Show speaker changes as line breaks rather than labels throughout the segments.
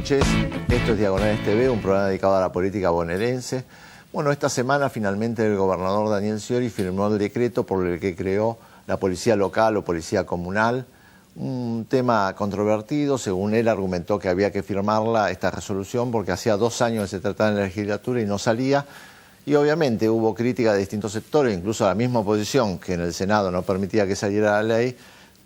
noches. Esto es Diagonales TV, un programa dedicado a la política bonaerense. Bueno, esta semana finalmente el gobernador Daniel Scioli firmó el decreto por el que creó la policía local o policía comunal. Un tema controvertido, según él argumentó que había que firmarla, esta resolución, porque hacía 2 años que se trataba en la legislatura y no salía. Y obviamente hubo crítica de distintos sectores, incluso la misma oposición, que en el Senado no permitía que saliera la ley,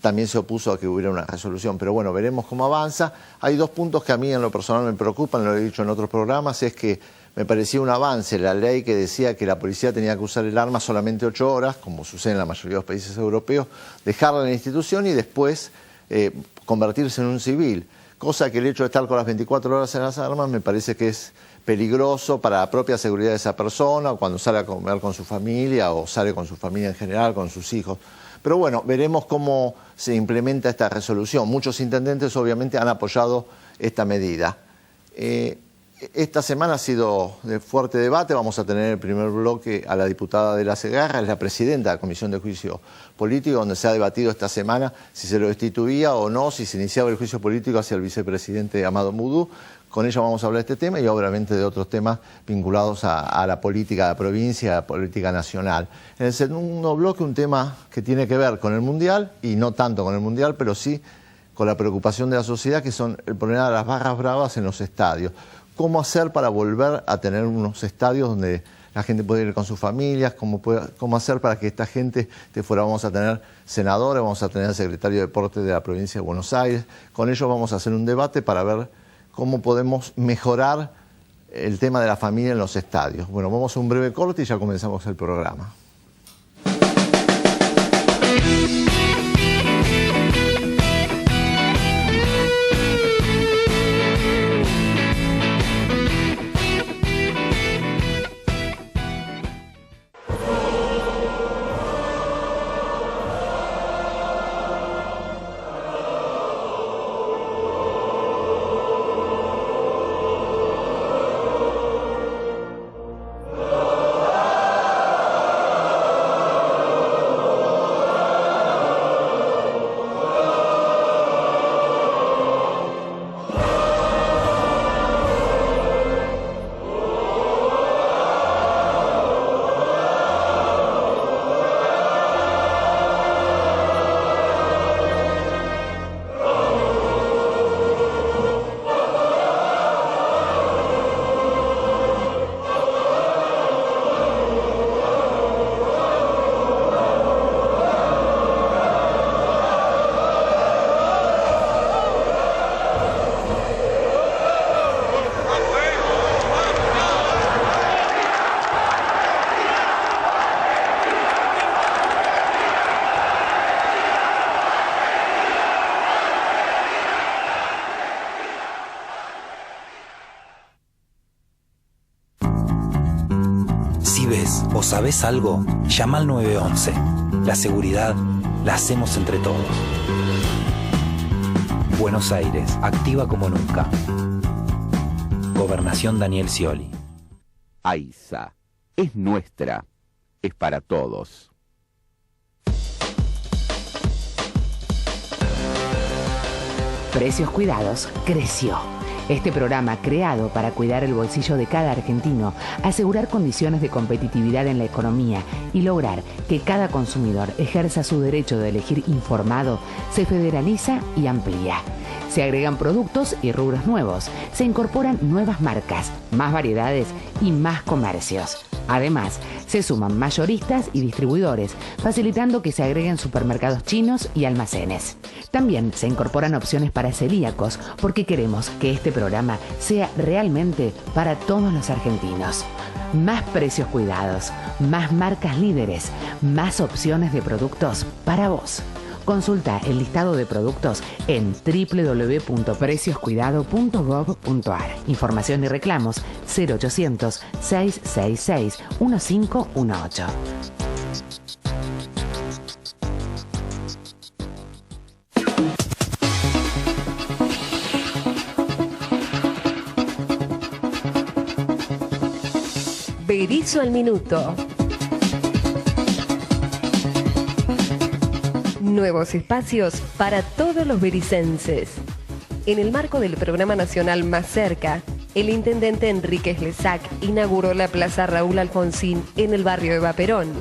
también se opuso a que hubiera una resolución. Pero bueno, veremos cómo avanza. Hay 2 puntos que a mí en lo personal me preocupan, lo he dicho en otros programas, es que me parecía un avance la ley que decía que la policía tenía que usar el arma solamente 8 horas, como sucede en la mayoría de los países europeos, dejarla en la institución y después convertirse en un civil. Cosa que el hecho de estar con las 24 horas en las armas me parece que es peligroso para la propia seguridad de esa persona, o cuando sale a comer con su familia, o sale con su familia en general, con sus hijos. Pero bueno, veremos cómo se implementa esta resolución. Muchos intendentes obviamente han apoyado esta medida. Esta semana ha sido de fuerte debate. Vamos a tener en el primer bloque a la diputada de la Segarra, es la presidenta de la Comisión de Juicio Político, donde se ha debatido esta semana si se lo destituía o no, si se iniciaba el juicio político hacia el vicepresidente Amado Mudú. Con ella vamos a hablar de este tema y obviamente de otros temas vinculados a la política de la provincia, a la política nacional. En el segundo bloque un tema que tiene que ver con el Mundial, y no tanto con el Mundial, pero sí con la preocupación de la sociedad, que son el problema de las barras bravas en los estadios. ¿Cómo hacer para volver a tener unos estadios donde la gente puede ir con sus familias? ¿Cómo hacer para que esta gente esté fuera? Vamos a tener senadores, vamos a tener secretario de Deportes de la provincia de Buenos Aires. Con ellos vamos a hacer un debate para ver cómo podemos mejorar el tema de la familia en los estadios. Bueno, vamos a un breve corte y ya comenzamos el programa.
¿O sabés algo? Llama al 911. La seguridad la hacemos entre todos. Buenos Aires, activa como nunca. Gobernación Daniel Scioli.
AISA es nuestra, es para todos.
Precios Cuidados creció. Este programa, creado para cuidar el bolsillo de cada argentino, asegurar condiciones de competitividad en la economía y lograr que cada consumidor ejerza su derecho de elegir informado, se federaliza y amplía. Se agregan productos y rubros nuevos, se incorporan nuevas marcas, más variedades y más comercios. Además, se suman mayoristas y distribuidores, facilitando que se agreguen supermercados chinos y almacenes. También se incorporan opciones para celíacos, porque queremos que este programa sea realmente para todos los argentinos. Más precios cuidados, más marcas líderes, más opciones de productos para vos. Consulta el listado de productos en www.precioscuidado.gov.ar. Información y reclamos 0800 666 1518.
Berizo al minuto. Nuevos espacios para todos los bericenses. En el marco del programa nacional Más Cerca, el intendente Enrique Slesak inauguró la Plaza Raúl Alfonsín en el barrio de Vaperón.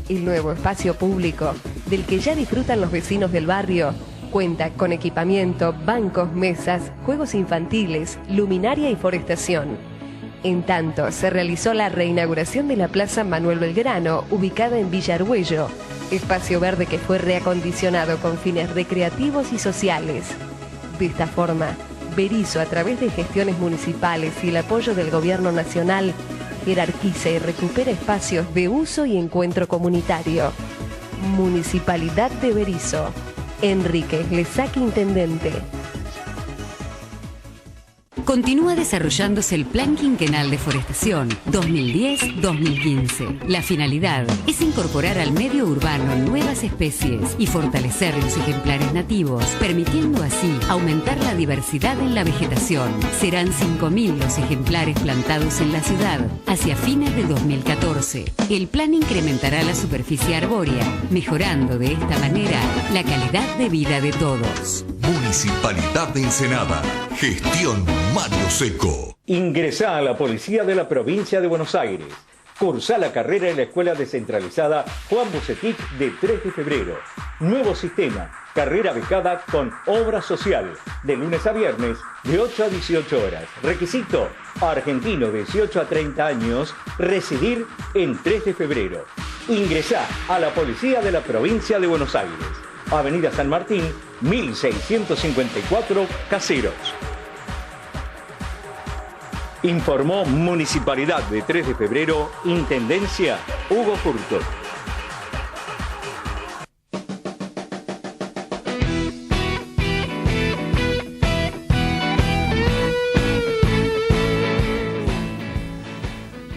El nuevo espacio público, del que ya disfrutan los vecinos del barrio, cuenta con equipamiento, bancos, mesas, juegos infantiles, luminaria y forestación. En tanto, se realizó la reinauguración de la Plaza Manuel Belgrano, ubicada en Villa Argüello, espacio verde que fue reacondicionado con fines recreativos y sociales. De esta forma, Berisso, a través de gestiones municipales y el apoyo del Gobierno Nacional, jerarquiza y recupera espacios de uso y encuentro comunitario. Municipalidad de Berisso. Enrique Slesak, intendente.
Continúa desarrollándose el Plan Quinquenal de Forestación 2010-2015. La finalidad es incorporar al medio urbano nuevas especies y fortalecer los ejemplares nativos, permitiendo así aumentar la diversidad en la vegetación. Serán 5.000 los ejemplares plantados en la ciudad hacia fines de 2014. El plan incrementará la superficie arbórea, mejorando de esta manera la calidad de vida de todos.
Municipalidad de Ensenada. Gestión Mario Seco.
Ingresá a la Policía de la Provincia de Buenos Aires. Cursá la carrera en la Escuela Descentralizada Juan Bucetich de 3 de febrero. Nuevo sistema, carrera becada con obra social, de lunes a viernes, de 8 a 18 horas. Requisito, argentino de 18 a 30 años, residir en 3 de febrero. Ingresá a la Policía de la Provincia de Buenos Aires. Avenida San Martín, 1654, Caseros. Informó Municipalidad de 3 de febrero, Intendencia Hugo Furto.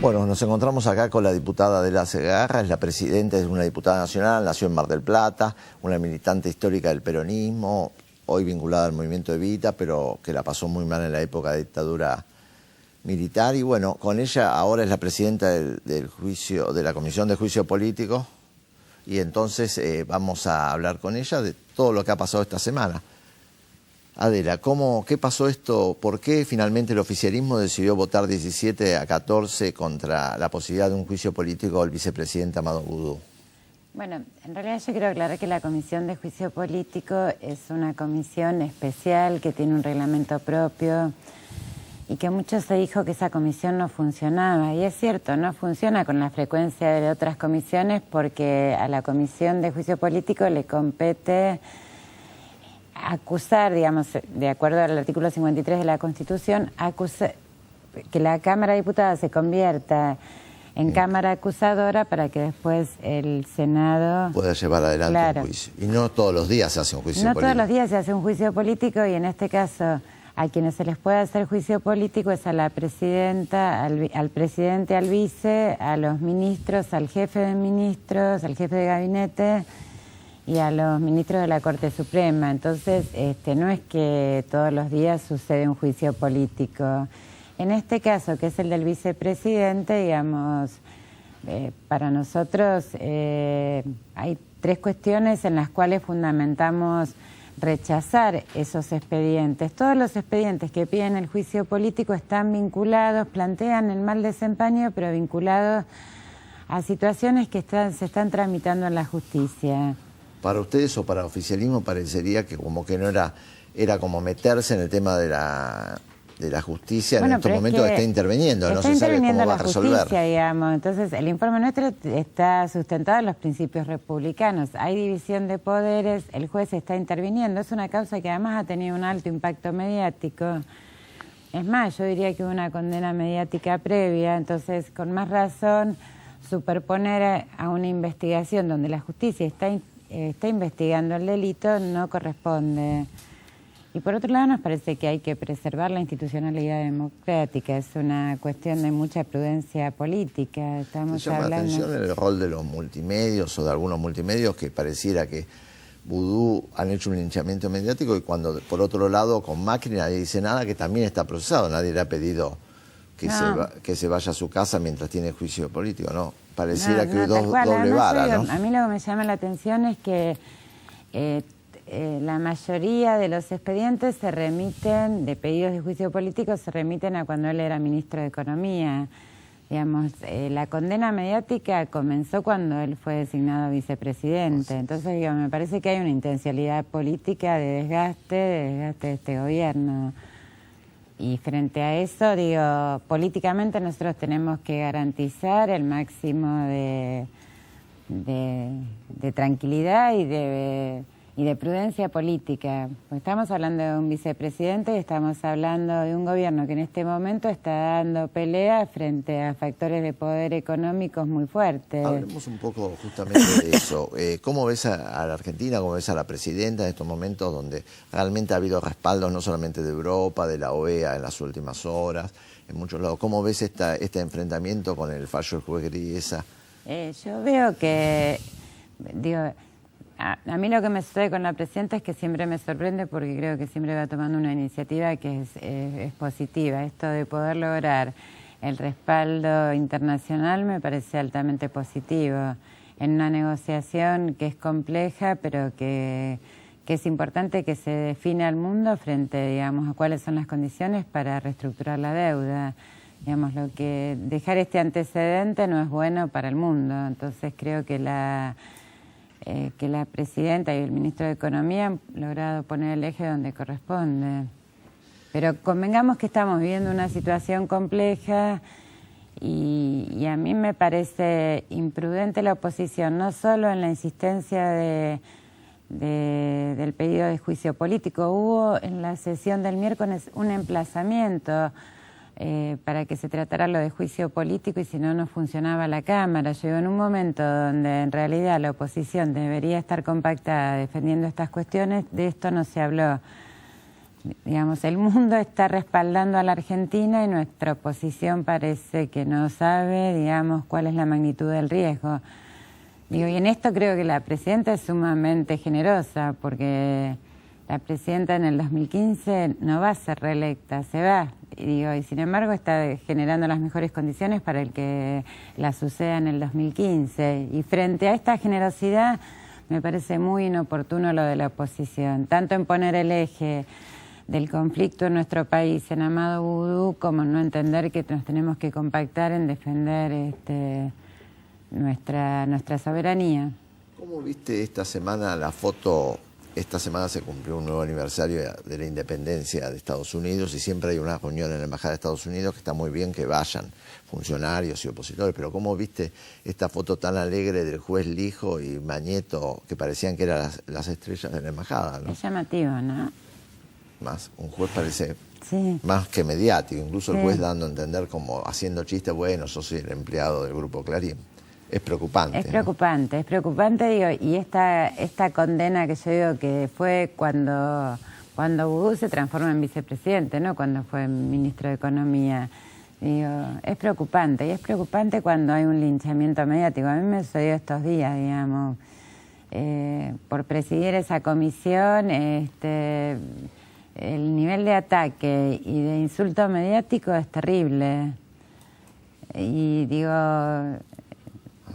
Bueno, nos encontramos acá con la diputada Adela Segarra, es la presidenta, es una diputada nacional, nació en Mar del Plata, una militante histórica del peronismo, hoy vinculada al movimiento Evita, pero que la pasó muy mal en la época de dictadura militar. Y bueno, con ella ahora es la presidenta del juicio, de la Comisión de Juicio Político, y entonces vamos a hablar con ella de todo lo que ha pasado esta semana. Adela, ¿qué pasó esto? ¿Por qué finalmente el oficialismo decidió votar 17-14 contra la posibilidad de un juicio político al vicepresidente Amado Boudou?
Bueno, en realidad yo quiero aclarar que la Comisión de Juicio Político es una comisión especial que tiene un reglamento propio y que mucho se dijo que esa comisión no funcionaba. Y es cierto, no funciona con la frecuencia de otras comisiones porque a la Comisión de Juicio Político le compete acusar, digamos, de acuerdo al artículo 53 de la Constitución, que la Cámara de Diputados se convierta en Cámara acusadora para que después el Senado
pueda llevar adelante un juicio. Y no todos los días se hace un juicio político.
No todos los días se hace un juicio político y en este caso a quienes se les puede hacer juicio político es a la presidenta, al presidente, al vice, a los ministros, al jefe de ministros, al jefe de gabinete y a los ministros de la Corte Suprema. Entonces, no es que todos los días sucede un juicio político. En este caso, que es el del vicepresidente, digamos, para nosotros hay tres cuestiones en las cuales fundamentamos rechazar esos expedientes. Todos los expedientes que piden el juicio político están vinculados, plantean el mal desempeño, pero vinculados a situaciones que se están tramitando en la justicia.
Para ustedes o para el oficialismo parecería que como que no era como meterse en el tema de la justicia, bueno, en estos momentos está interviniendo, no se sabe cómo va a resolver.
Justicia, digamos. Entonces, el informe nuestro está sustentado en los principios republicanos. Hay división de poderes, el juez está interviniendo. Es una causa que además ha tenido un alto impacto mediático. Es más, yo diría que hubo una condena mediática previa, entonces, con más razón, superponer a una investigación donde la justicia está investigando el delito no corresponde. Y por otro lado nos parece que hay que preservar la institucionalidad democrática, es una cuestión de mucha prudencia política.
Me llama la atención el rol de los multimedios o de algunos multimedios que pareciera que Boudou han hecho un linchamiento mediático y cuando por otro lado con Macri nadie dice nada, que también está procesado, nadie le ha pedido que se vaya a su casa mientras tiene juicio político, ¿no? Pareciera que doble vara, ¿no?
A mí lo que me llama la atención es que la mayoría de los expedientes se remiten, de pedidos de juicio político, se remiten a cuando él era ministro de Economía. Digamos, la condena mediática comenzó cuando él fue designado vicepresidente. Entonces, digo, me parece que hay una intencionalidad política de desgaste de este gobierno. Y frente a eso, digo, políticamente nosotros tenemos que garantizar el máximo de tranquilidad y de prudencia política. Pues estamos hablando de un vicepresidente y estamos hablando de un gobierno que en este momento está dando pelea frente a factores de poder económicos muy fuertes.
Hablemos un poco justamente de eso. ¿Cómo ves a la Argentina, cómo ves a la presidenta en estos momentos donde realmente ha habido respaldos no solamente de Europa, de la OEA en las últimas horas, en muchos lados? ¿Cómo ves este enfrentamiento con el fallo del juez Griesa?
Yo veo que, digo, a mí lo que me sucede con la presidenta es que siempre me sorprende porque creo que siempre va tomando una iniciativa que es positiva. Esto de poder lograr el respaldo internacional me parece altamente positivo en una negociación que es compleja, pero que es importante que se defina al mundo frente, digamos, a cuáles son las condiciones para reestructurar la deuda. Digamos, dejar este antecedente no es bueno para el mundo. Entonces creo que la presidenta y el ministro de Economía han logrado poner el eje donde corresponde. Pero convengamos que estamos viviendo una situación compleja y a mí me parece imprudente la oposición, no solo en la insistencia del pedido de juicio político. Hubo en la sesión del miércoles un emplazamiento para que se tratara lo de juicio político y si no, no funcionaba la Cámara. Llegó en un momento donde en realidad la oposición debería estar compactada defendiendo estas cuestiones, de esto no se habló. Digamos, el mundo está respaldando a la Argentina y nuestra oposición parece que no sabe, digamos, cuál es la magnitud del riesgo. Digo, y en esto creo que la presidenta es sumamente generosa porque la presidenta en el 2015 no va a ser reelecta, se va. Y sin embargo está generando las mejores condiciones para el que la suceda en el 2015. Y frente a esta generosidad me parece muy inoportuno lo de la oposición, tanto en poner el eje del conflicto en nuestro país en Amado Vudú, como no entender que nos tenemos que compactar en defender nuestra soberanía.
¿Cómo viste esta semana la foto? Esta semana se cumplió un nuevo aniversario de la independencia de Estados Unidos y siempre hay una reunión en la Embajada de Estados Unidos que está muy bien que vayan funcionarios y opositores, pero ¿cómo viste esta foto tan alegre del juez Lijo y Mañeto que parecían que eran las estrellas de la Embajada, ¿no?
Es llamativo, ¿no?
Más, un juez parece
sí.
Más que mediático, incluso el juez dando a entender como haciendo chistes, bueno, yo soy el empleado del Grupo Clarín. Es preocupante.
Es preocupante, ¿no? Es preocupante, digo, y esta condena que yo digo que fue cuando Vudú se transforma en vicepresidente, ¿no? Cuando fue ministro de Economía. Digo, es preocupante, y es preocupante cuando hay un linchamiento mediático. A mí me sucedió estos días, digamos, por presidir esa comisión, el nivel de ataque y de insulto mediático es terrible. Y digo,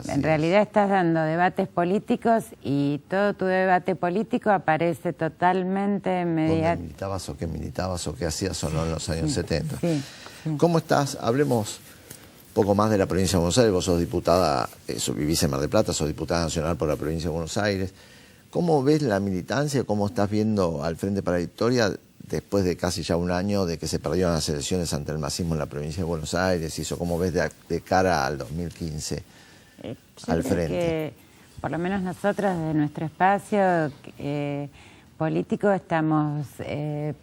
en realidad estás dando debates políticos y todo tu debate político aparece totalmente mediático.
¿Dónde militabas o qué militabas o qué hacías o no en los años 70?
Sí.
¿Cómo estás? Hablemos un poco más de la provincia de Buenos Aires. Vos sos diputada, vivís en Mar del Plata, sos diputada nacional por la provincia de Buenos Aires. ¿Cómo ves la militancia? ¿Cómo estás viendo al Frente para la Victoria después de casi ya un año de que se perdieron las elecciones ante el masismo en la provincia de Buenos Aires? ¿Y eso cómo ves de cara al 2015 al Frente?
Que, por lo menos nosotros, desde nuestro espacio político, estamos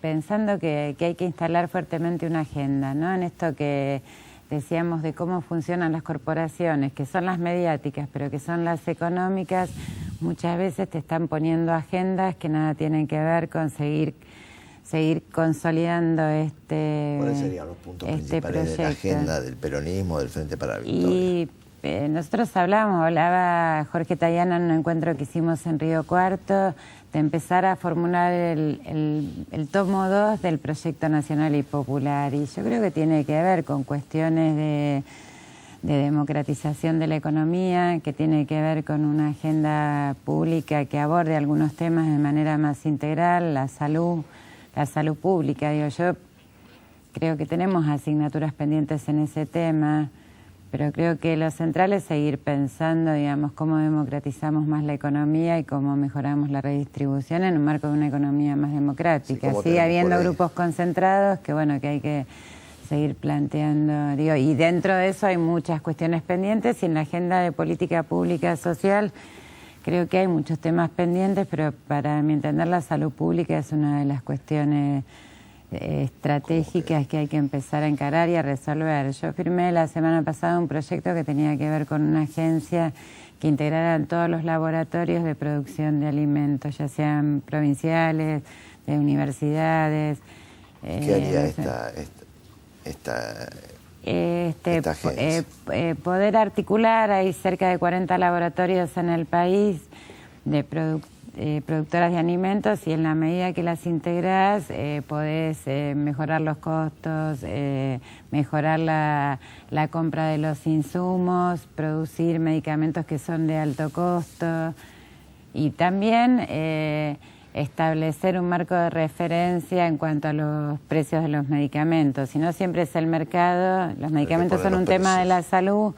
pensando que hay que instalar fuertemente una agenda, ¿no? En esto que decíamos de cómo funcionan las corporaciones, que son las mediáticas, pero que son las económicas, muchas veces te están poniendo agendas que nada tienen que ver con seguir consolidando
¿Cuáles serían los puntos principales de la agenda del peronismo, del Frente para la Victoria?
Y nosotros hablaba Jorge Tayana en un encuentro que hicimos en Río Cuarto, de empezar a formular el tomo 2 del Proyecto Nacional y Popular, y yo creo que tiene que ver con cuestiones de democratización de la economía, que tiene que ver con una agenda pública que aborde algunos temas de manera más integral, la salud pública. Digo, yo creo que tenemos asignaturas pendientes en ese tema, pero creo que lo central es seguir pensando, digamos, cómo democratizamos más la economía y cómo mejoramos la redistribución en un marco de una economía más democrática.
Sí,
sigue habiendo grupos concentrados que, bueno, que hay que seguir planteando, digo, y dentro de eso hay muchas cuestiones pendientes, y en la agenda de política pública social creo que hay muchos temas pendientes, pero para mi entender la salud pública es una de las cuestiones estratégicas que hay que empezar a encarar y a resolver. Yo firmé la semana pasada un proyecto que tenía que ver con una agencia que integrara todos los laboratorios de producción de alimentos, ya sean provinciales, de universidades.
¿Qué haría esta agencia?
Poder articular, hay cerca de 40 laboratorios en el país de productoras de alimentos, y en la medida que las integrás podés mejorar los costos, mejorar la compra de los insumos, producir medicamentos que son de alto costo, y también establecer un marco de referencia en cuanto a los precios de los medicamentos. Si no siempre es el mercado, los medicamentos son un tema de la salud,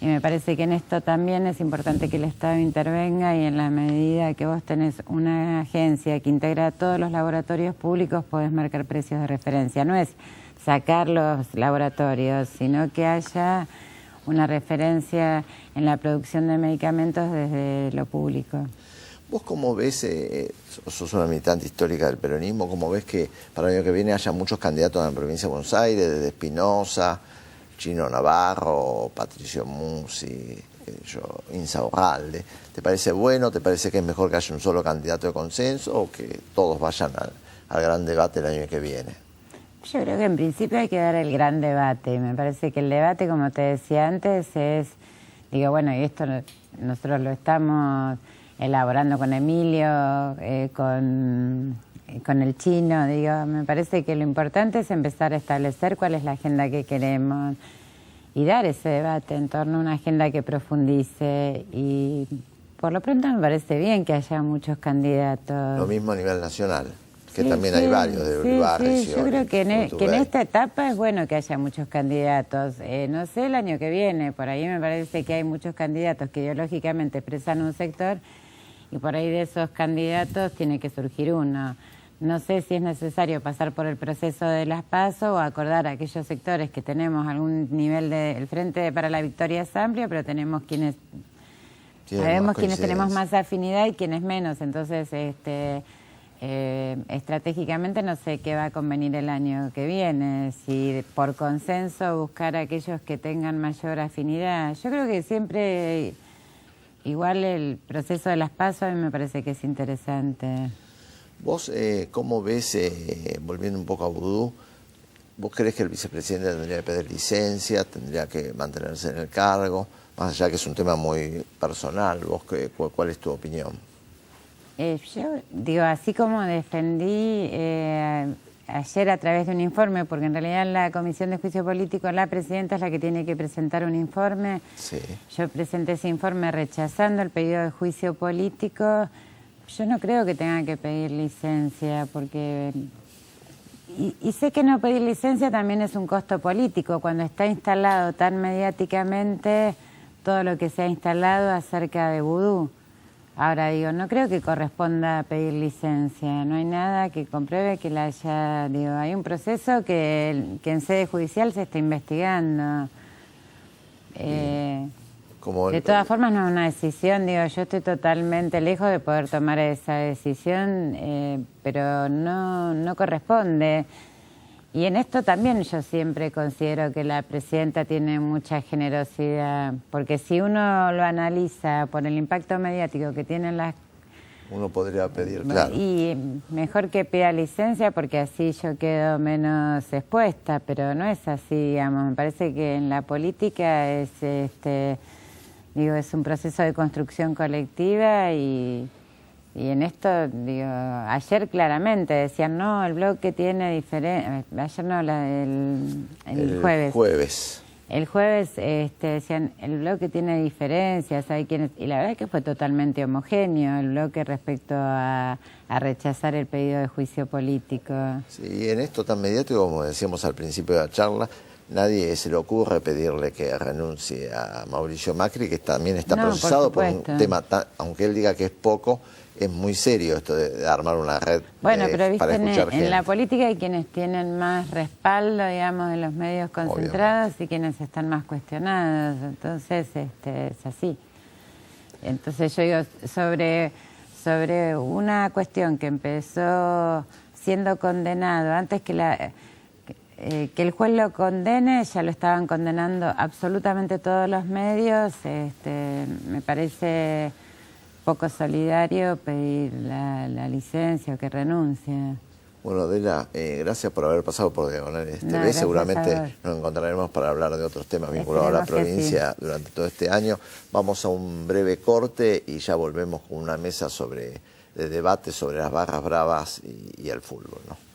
y me parece que en esto también es importante que el Estado intervenga, y en la medida que vos tenés una agencia que integra todos los laboratorios públicos, podés marcar precios de referencia. No es sacar los laboratorios, sino que haya una referencia en la producción de medicamentos desde lo público.
¿Vos cómo ves, sos una militante histórica del peronismo, cómo ves que para el año que viene haya muchos candidatos en la provincia de Buenos Aires, desde Espinosa, Chino Navarro, Patricio Musi, Insa Orralde? ¿Te parece bueno? ¿Te parece que es mejor que haya un solo candidato de consenso, o que todos vayan al gran debate el año que viene?
Yo creo que en principio hay que dar el gran debate. Me parece que el debate, como te decía antes, es, digo, bueno, y esto nosotros lo estamos elaborando con Emilio, con el Chino, digo, me parece que lo importante es empezar a establecer cuál es la agenda que queremos y dar ese debate en torno a una agenda que profundice, y por lo pronto me parece bien que haya muchos candidatos.
Lo mismo a nivel nacional, que sí, también hay varios, de Olivares.
Sí, yo creo que en esta etapa es bueno que haya muchos candidatos. No sé, el año que viene, por ahí me parece que hay muchos candidatos que ideológicamente expresan un sector, y por ahí de esos candidatos tiene que surgir uno. No sé si es necesario pasar por el proceso de las PASO o acordar a aquellos sectores que tenemos algún nivel de... El Frente para la Victoria es amplio, pero tenemos sabemos quienes tenemos más afinidad y quienes menos. Entonces, estratégicamente no sé qué va a convenir el año que viene. Si por consenso buscar a aquellos que tengan mayor afinidad. Yo creo que siempre... Igual el proceso de las PASO a mí me parece que es interesante.
¿Vos cómo ves, volviendo un poco a Vudú, vos crees que el vicepresidente tendría que pedir licencia, tendría que mantenerse en el cargo, más allá que es un tema muy personal? ¿Vos cuál es tu opinión?
Yo digo, así como defendí ayer a través de un informe, porque en realidad en la Comisión de Juicio Político la presidenta es la que tiene que presentar un informe. Sí. Yo presenté ese informe rechazando el pedido de juicio político. Yo no creo que tenga que pedir licencia, porque... Y sé que no pedir licencia también es un costo político, cuando está instalado tan mediáticamente todo lo que se ha instalado acerca de Vudú. Ahora digo, no creo que corresponda pedir licencia, no hay nada que compruebe que la haya... Digo, hay un proceso que en sede judicial se está investigando. De todas formas no es una decisión, digo, yo estoy totalmente lejos de poder tomar esa decisión, pero no corresponde. Y en esto también yo siempre considero que la presidenta tiene mucha generosidad, porque si uno lo analiza por el impacto mediático que tienen las...
Uno podría pedir, claro.
Y mejor que pida licencia, porque así yo quedo menos expuesta, pero no es así, digamos. Me parece que en la política es, digo, es un proceso de construcción colectiva, y en esto, digo, ayer claramente decían, no, el bloque tiene diferente... Ayer no, el jueves.
Jueves.
El jueves decían, el bloque tiene diferencias, hay quienes, y la verdad es que fue totalmente homogéneo el bloque respecto a rechazar el pedido de juicio político.
Sí, en esto tan mediático, como decíamos al principio de la charla, nadie se le ocurre pedirle que renuncie a Mauricio Macri, que también está procesado por un tema, aunque él diga que es poco, es muy serio esto de armar una red
pero viste,
para escuchar gente.
En la política hay quienes tienen más respaldo, digamos, de los medios concentrados. Obviamente. Y quienes están más cuestionados, entonces es así. Entonces yo digo, sobre una cuestión que empezó siendo condenado, antes que el juez lo condene, ya lo estaban condenando absolutamente todos los medios, me parece poco solidario pedir la licencia o que renuncie.
Bueno, Adela, gracias por haber pasado por Diagonales TV. Seguramente nos encontraremos para hablar de otros temas vinculados a la provincia durante todo este año. Vamos a un breve corte y ya volvemos con una mesa de debate sobre las barras bravas y el fútbol, ¿no?